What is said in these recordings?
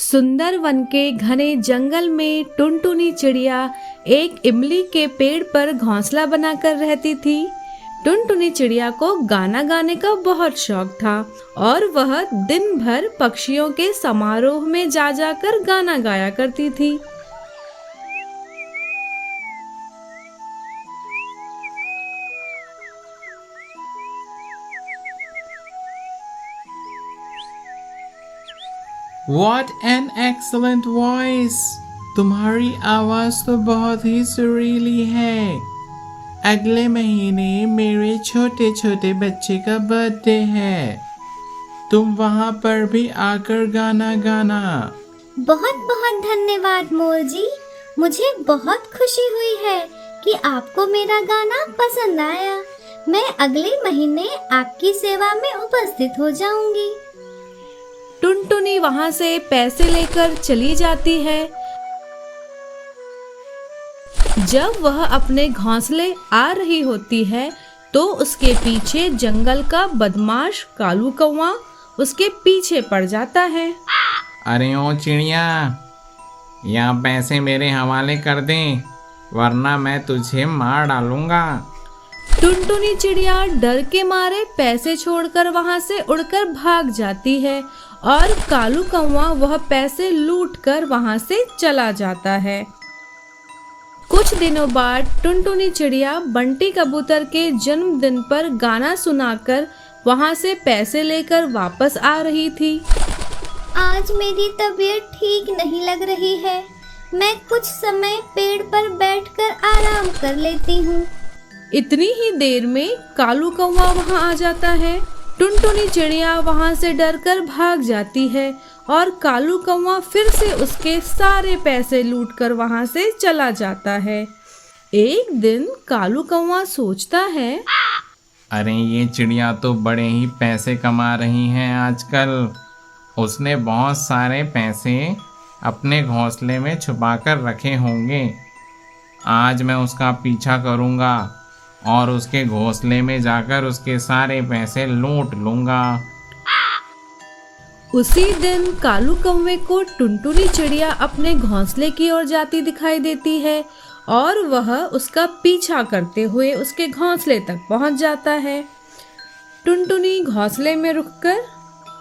सुंदर वन के घने जंगल में टुनटुनी चिड़िया एक इमली के पेड़ पर घोंसला बनाकर रहती थी। टुनटुनी चिड़िया को गाना गाने का बहुत शौक था और वह दिन भर पक्षियों के समारोह में जा जाकर गाना गाया करती थी। What an excellent voice! तुम्हारी आवाज तो बहुत ही सुरीली है। अगले महीने मेरे छोटे छोटे बच्चे का बर्थडे है, तुम वहाँ पर भी आकर गाना गाना। बहुत बहुत धन्यवाद मोर जी, मुझे बहुत खुशी हुई है कि आपको मेरा गाना पसंद आया। मैं अगले महीने आपकी सेवा में उपस्थित हो जाऊंगी। टुनटुनी वहाँ से पैसे लेकर चली जाती है। जब वह अपने घोंसले आ रही होती है तो उसके पीछे जंगल का बदमाश कालू कौवा उसके पीछे पड़ जाता है। अरे ओ चिड़िया, यहाँ पैसे मेरे हवाले कर दे वरना मैं तुझे मार डालूंगा। टुनटुनी चिड़िया डर के मारे पैसे छोड़कर वहाँ से उड़कर भाग जाती है और कालू कौवा वह पैसे लूटकर वहाँ से चला जाता है। कुछ दिनों बाद टुनटुनी चिड़िया बंटी कबूतर के जन्मदिन पर गाना सुनाकर वहाँ से पैसे लेकर वापस आ रही थी। आज मेरी तबीयत ठीक नहीं लग रही है, मैं कुछ समय पेड़ पर बैठकर आराम कर लेती हूँ। इतनी ही देर में कालू कौवा वहाँ आ जाता है। टुनटुनी चिड़िया वहाँ से डरकर भाग जाती है और कालू कौवा फिर से उसके सारे पैसे लूटकर वहाँ से चला जाता है। एक दिन कालू कौवा सोचता है, अरे ये चिड़िया तो बड़े ही पैसे कमा रही हैं आजकल। उसने बहुत सारे पैसे अपने घोंसले में छुपाकर रखे होंगे। आज मैं उसका पीछा करूँगा और उसके घोंसले में जाकर उसके सारे पैसे लूट लूँगा। उसी दिन कालू कौवे को टुनटुनी चिड़िया अपने घोंसले की ओर जाती दिखाई देती है और वह उसका पीछा करते हुए उसके घोंसले तक पहुंच जाता है। टुनटुनी घोंसले में रुककर,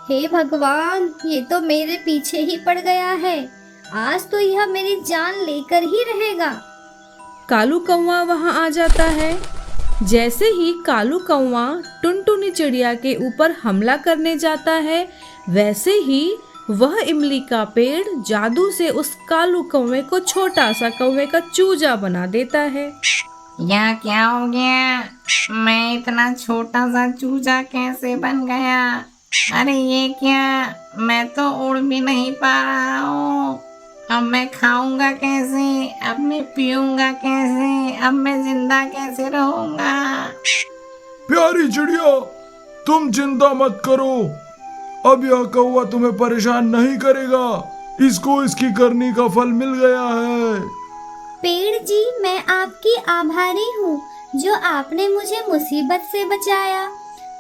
हे भगवान, ये तो मेरे पीछे ही पड़ गया है। आज तो यह मेरी जान लेकर ही रहेगा। कालू कौवा वहां आ जाता है। जैसे ही कालू कौवा टुनटुनी चिड़िया के ऊपर हमला करने जाता है, वैसे ही वह इमली का पेड़ जादू से उस कालू कौवे को छोटा सा कौवे का चूजा बना देता है। यह क्या हो गया? मैं इतना छोटा सा चूजा कैसे बन गया? अरे ये क्या, मैं तो उड़ भी नहीं पा रहा हूँ। अब मैं खाऊंगा कैसे? अब मैं पीऊंगा कैसे? अब मैं जिंदा कैसे रहूंगा? प्यारी चिड़िया, तुम चिंता मत करो, अब यह कौवा तुम्हें परेशान नहीं करेगा। इसको इसकी करनी का फल मिल गया है। पेड़ जी, मैं आपकी आभारी हूँ जो आपने मुझे मुसीबत से बचाया,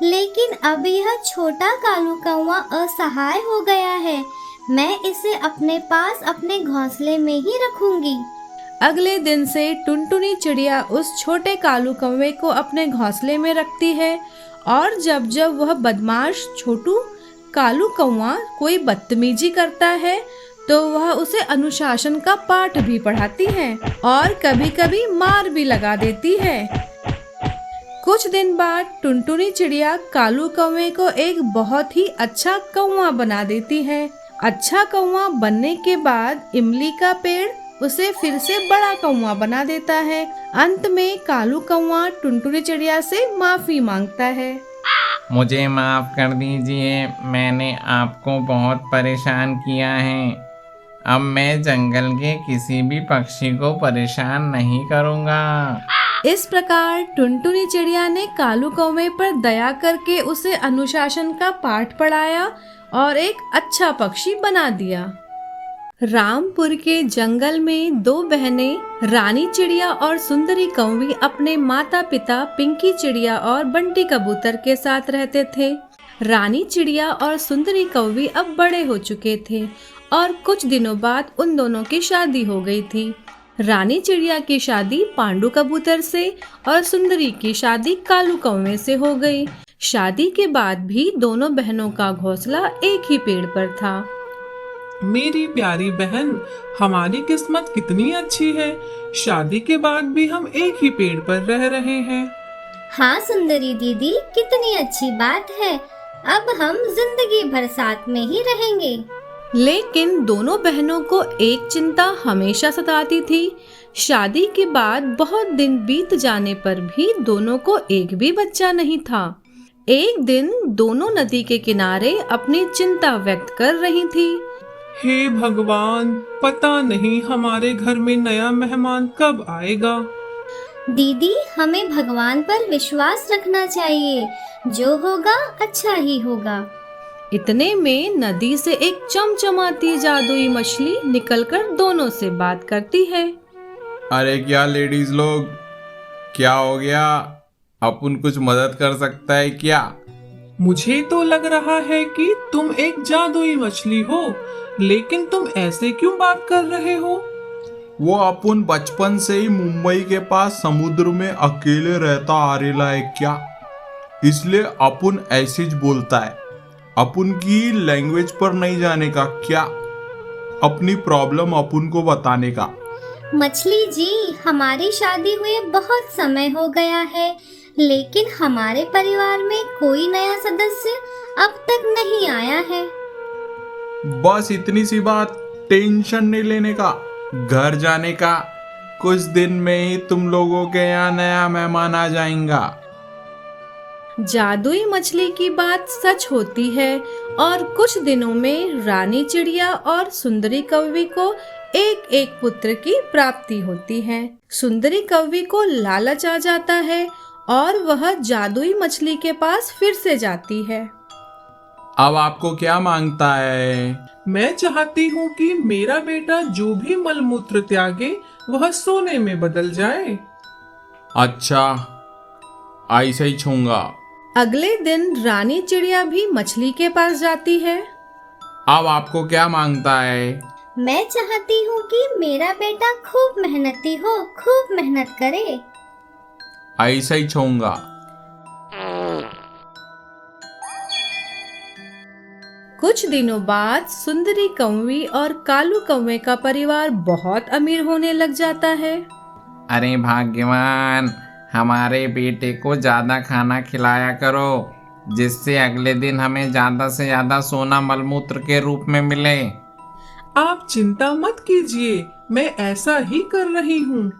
लेकिन अब यह छोटा कालू कौवा असहाय हो गया है। मैं इसे अपने पास अपने घोंसले में ही रखूंगी। अगले दिन से टुनटुनी चिड़िया उस छोटे कालू कौवे को अपने घोंसले में रखती है और जब जब वह बदमाश छोटू कालू कौवा कोई बदतमीजी करता है तो वह उसे अनुशासन का पाठ भी पढ़ाती है और कभी कभी मार भी लगा देती है। कुछ दिन बाद टुनटुनी चिड़िया कालू कौवे को एक बहुत ही अच्छा कौवा बना देती है। अच्छा कौवा बनने के बाद इमली का पेड़ उसे फिर से बड़ा कौवा बना देता है। अंत में कालू कौवा टुनटुनी चिड़िया से माफी मांगता है। मुझे माफ़ कर दीजिए, मैंने आपको बहुत परेशान किया है। अब मैं जंगल के किसी भी पक्षी को परेशान नहीं करूँगा। इस प्रकार टुनटुनी चिड़िया ने कालू कौवे पर दया करके उसे अनुशासन का पाठ पढ़ाया और एक अच्छा पक्षी बना दिया। रामपुर के जंगल में दो बहनें रानी चिड़िया और सुंदरी कौवी अपने माता पिता पिंकी चिड़िया और बंटी कबूतर के साथ रहते थे। रानी चिड़िया और सुंदरी कौवी अब बड़े हो चुके थे और कुछ दिनों बाद उन दोनों की शादी हो गई थी। रानी चिड़िया की शादी पांडु कबूतर से और सुंदरी की शादी कालू कौवे से हो गई। शादी के बाद भी दोनों बहनों का घोंसला एक ही पेड़ पर था। मेरी प्यारी बहन, हमारी किस्मत कितनी अच्छी है। शादी के बाद भी हम एक ही पेड़ पर रह रहे हैं। हाँ सुंदरी दीदी, कितनी अच्छी बात है। अब हम जिंदगी भर साथ में ही रहेंगे। लेकिन दोनों बहनों को एक चिंता हमेशा सताती थी। शादी के बाद बहुत दिन बीत जाने पर भी दोनों को एक भी बच्चा नहीं था। एक दिन दोनों नदी के किनारे अपनी चिंता व्यक्त कर रही थी। हे भगवान, पता नहीं हमारे घर में नया मेहमान कब आएगा। दीदी, हमें भगवान पर विश्वास रखना चाहिए। जो होगा अच्छा ही होगा। इतने में नदी से एक चमचमाती जादुई मछली निकलकर दोनों से बात करती है। अरे क्या लेडीज लोग, क्या हो गया? अपन कुछ मदद कर सकता है क्या? मुझे तो लग रहा है कि तुम एक जादुई मछली हो, लेकिन तुम ऐसे क्यों बात कर रहे हो? वो अपन बचपन से ही मुंबई के पास समुद्र में अकेले रहता आ रेला है क्या, इसलिए अपन ऐसे ही बोलता है। अपन की लैंग्वेज पर नहीं जाने का क्या, अपनी प्रॉब्लम अपन को बताने का। मछली जी, हमारी शादी हुए बहुत समय हो गया है, लेकिन हमारे परिवार में कोई नया सदस्य अब तक नहीं आया है। बस इतनी सी बात, टेंशन नहीं लेने का, घर जाने का। कुछ दिन में ही तुम लोगों के यहाँ नया मेहमान आ जाएगा। जादुई मछली की बात सच होती है और कुछ दिनों में रानी चिड़िया और सुंदरी कौवी को एक एक पुत्र की प्राप्ति होती है। सुंदरी कौवी को लालच आ जाता है और वह जादुई मछली के पास फिर से जाती है। अब आपको क्या मांगता है? मैं चाहती हूँ कि मेरा बेटा जो भी मलमूत्र त्यागे वह सोने में बदल जाए। अच्छा, ऐसा ही छूंगा। अगले दिन रानी चिड़िया भी मछली के पास जाती है। अब आपको क्या मांगता है? मैं चाहती हूँ कि मेरा बेटा खूब मेहनती हो, खूब मेहनत करे। ऐसा ही छूंगा। कुछ दिनों बाद सुंदरी कौवी और कालू कौवे का परिवार बहुत अमीर होने लग जाता है। अरे भाग्यवान, हमारे बेटे को ज़्यादा खाना खिलाया करो, जिससे अगले दिन हमें ज़्यादा से ज़्यादा सोना मलमूत्र के रूप में मिले। आप चिंता मत कीजिए, मैं ऐसा ही कर रही हूँ।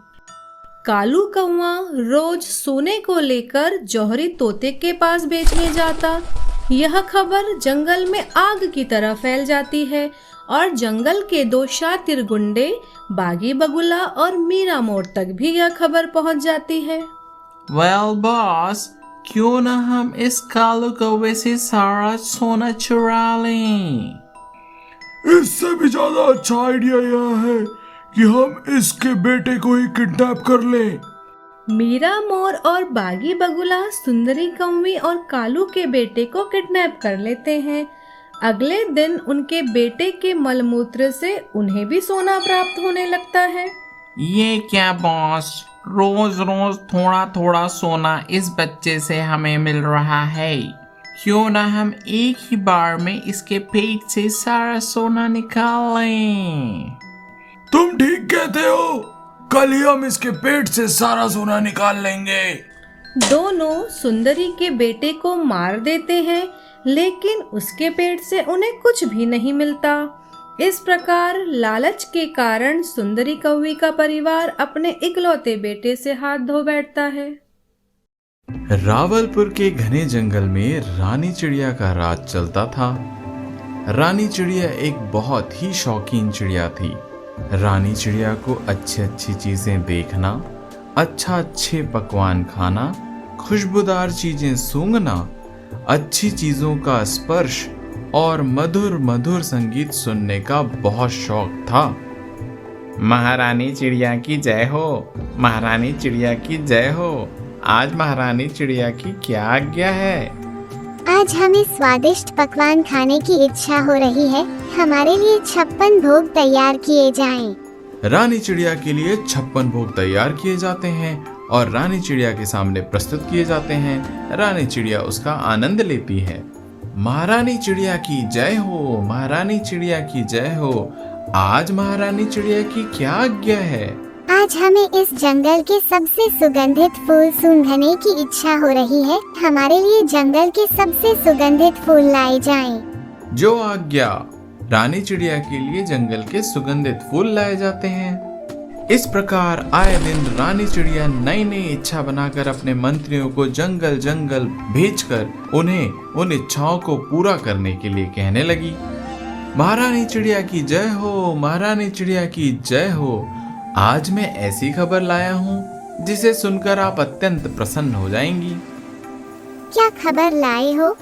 कालू कौवा रोज सोने को लेकर जौहरी तोते के पास बेचने जाता। यह खबर जंगल में आग की तरह फैल जाती है और जंगल के दो शातिर गुंडे बागी बगुला और मीरा मोर तक भी यह खबर पहुंच जाती है। वेल बॉस, क्यों ना हम इस कालू कौवे से सारा सोना चुरा लें? इससे भी ज्यादा अच्छा आइडिया यह है कि हम इसके बेटे को ही किडनैप कर लें। मीरा मोर और बागी बगुला सुंदरी कौवी और कालू के बेटे को किडनैप कर लेते हैं। अगले दिन उनके बेटे के मलमूत्र से उन्हें भी सोना प्राप्त होने लगता है। ये क्या बॉस, रोज रोज थोड़ा थोड़ा सोना इस बच्चे से हमें मिल रहा है। क्यों ना हम एक ही बार में इसके पेट से सारा सोना निकाल लें। तुम ठीक कहते हो, कल ही हम इसके पेट से सारा सोना निकाल लेंगे। दोनों सुंदरी के बेटे को मार देते हैं, लेकिन उसके पेट से उन्हें कुछ भी नहीं मिलता। इस प्रकार लालच के कारण सुंदरी कौवी का परिवार अपने इकलौते बेटे से हाथ धो बैठता है। रावलपुर के घने जंगल में रानी चिड़िया का राज चलता था। रानी चिड़िया एक बहुत ही शौकीन चिड़िया थी। रानी चिड़िया को अच्छी अच्छी चीजें देखना, अच्छे पकवान खाना, खुशबूदार चीजें सूंघना, अच्छी चीजों का स्पर्श और मधुर मधुर संगीत सुनने का बहुत शौक था। महारानी चिड़िया की जय हो, महारानी चिड़िया की जय हो। आज महारानी चिड़िया की क्या आज्ञा है? आज हमें स्वादिष्ट पकवान खाने की इच्छा हो रही है। हमारे लिए 56 भोग तैयार किए जाएं। रानी चिड़िया के लिए 56 भोग तैयार किए जाते हैं और रानी चिड़िया के सामने प्रस्तुत किए जाते हैं। रानी चिड़िया उसका आनंद लेती है। महारानी चिड़िया की जय हो, महारानी चिड़िया की जय हो। आज महारानी चिड़िया की क्या आज्ञा है? आज हमें इस जंगल के सबसे सुगंधित फूल सूंघने की इच्छा हो रही है। हमारे लिए जंगल के सबसे सुगंधित फूल लाए जाएं। जो आज्ञा। रानी चिड़िया के लिए जंगल के सुगंधित फूल लाए जाते हैं। इस प्रकार आए दिन रानी चिड़िया नई नई इच्छा बनाकर अपने मंत्रियों को जंगल जंगल भेजकर उन्हें उन इच्छाओं को पूरा करने के लिए कहने लगी। महारानी चिड़िया की जय हो, महारानी चिड़िया की जय हो। आज मैं ऐसी खबर लाया हूँ जिसे सुनकर आप अत्यंत प्रसन्न हो जाएंगी। क्या खबर लाए हो?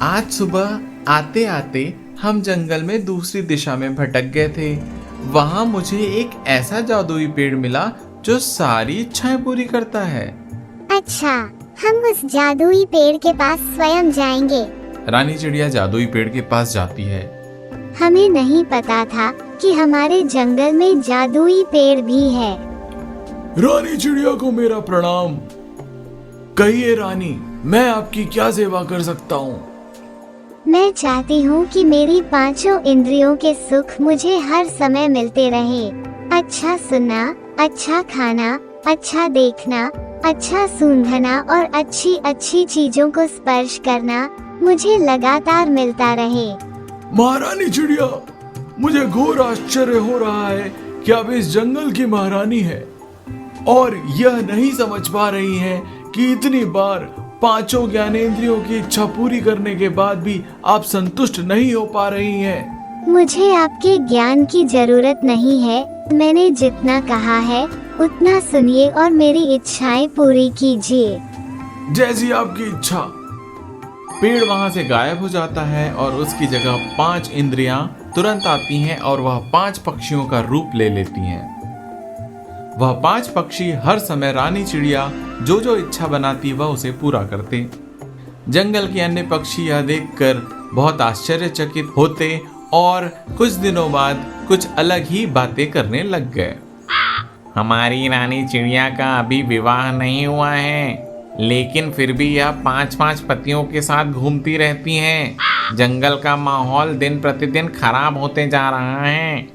आज सुबह आते आते हम जंगल में दूसरी दिशा में भटक गए थे। वहाँ मुझे एक ऐसा जादुई पेड़ मिला जो सारी इच्छाएं पूरी करता है। अच्छा, हम उस जादुई पेड़ के पास स्वयं जाएंगे। रानी चिड़िया जादुई पेड़ के पास जाती है। हमें नहीं पता था कि हमारे जंगल में जादुई पेड़ भी है। रानी चिड़िया को मेरा प्रणाम। कहिए रानी, मैं आपकी क्या सेवा कर सकता हूँ? मैं चाहती हूँ कि मेरी 5 इंद्रियों के सुख मुझे हर समय मिलते रहे। अच्छा सुनना, अच्छा खाना, अच्छा देखना, अच्छा सूंघना और अच्छी अच्छी चीजों को स्पर्श करना मुझे लगातार मिलता रहे। महारानी चिड़िया, मुझे घोर आश्चर्य हो रहा है कि आप इस जंगल की महारानी है और यह नहीं समझ पा रही हैं कि इतनी बार 5 ज्ञानेंद्रियों की इच्छा पूरी करने के बाद भी आप संतुष्ट नहीं हो पा रही हैं। मुझे आपके ज्ञान की जरूरत नहीं है। मैंने जितना कहा है उतना सुनिए और मेरी इच्छाएं पूरी कीजिए। जैसी आपकी इच्छा। पेड़ वहां से गायब हो जाता है और उसकी जगह 5 इंद्रियां तुरंत आती हैं और वह 5 पक्षियों का रूप ले लेती हैं। वह 5 पक्षी हर समय रानी चिड़िया जो जो इच्छा बनाती वह उसे पूरा करते। जंगल के अन्य पक्षी यह देखकर बहुत आश्चर्यचकित होते और कुछ दिनों बाद कुछ अलग ही बातें करने लग गए। हमारी रानी चिड़िया का अभी विवाह नहीं हुआ है, लेकिन फिर भी यह 5-5 पतियों के साथ घूमती रहती हैं। जंगल का माहौल दिन प्रतिदिन खराब होते जा रहा है।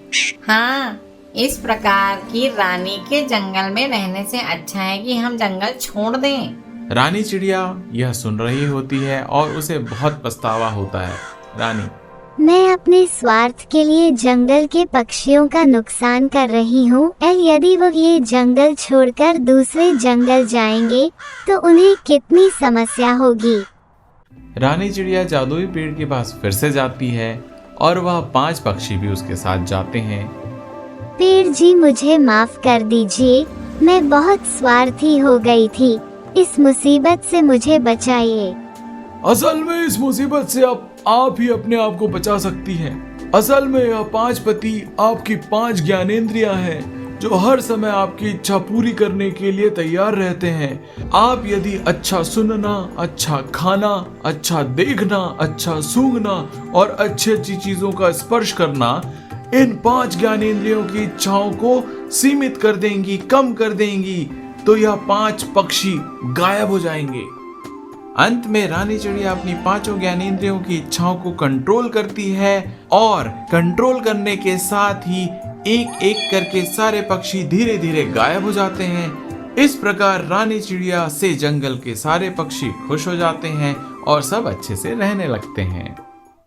हाँ, इस प्रकार की रानी के जंगल में रहने से अच्छा है कि हम जंगल छोड़ दें। रानी चिड़िया यह सुन रही होती है और उसे बहुत पछतावा होता है। रानी, मैं अपने स्वार्थ के लिए जंगल के पक्षियों का नुकसान कर रही हूँ। यदि वो ये जंगल छोड़कर दूसरे जंगल जाएंगे तो उन्हें कितनी समस्या होगी। रानी चिड़िया जादुई पेड़ के पास फिर से जाती है और वह 5 पक्षी भी उसके साथ जाते हैं। पेड़ जी, मुझे माफ कर दीजिए। मैं बहुत स्वार्थी हो गई थी। इस मुसीबत से मुझे बचाइए। असल में इस मुसीबत से आप ही अपने आप को बचा सकती हैं। असल में यह 5 पति आपकी 5 ज्ञानेंद्रियां हैं जो हर समय आपकी इच्छा पूरी करने के लिए तैयार रहते हैं। आप यदि अच्छा सुनना, अच्छा खाना, अच्छा देखना, अच्छा सूंघना और अच्छी अच्छी चीजों का स्पर्श करना इन 5 ज्ञानेंद्रियों की इच्छाओं को सीमित कर देंगी, कम कर देंगी, तो यह 5 पक्षी गायब हो जाएंगे। अंत में रानी चिड़िया अपनी 5 ज्ञानेंद्रियों की इच्छाओं को कंट्रोल करती है और कंट्रोल करने के साथ ही एक एक करके सारे पक्षी धीरे धीरे गायब हो जाते हैं। इस प्रकार रानी चिड़िया से जंगल के सारे पक्षी खुश हो जाते हैं और सब अच्छे से रहने लगते हैं।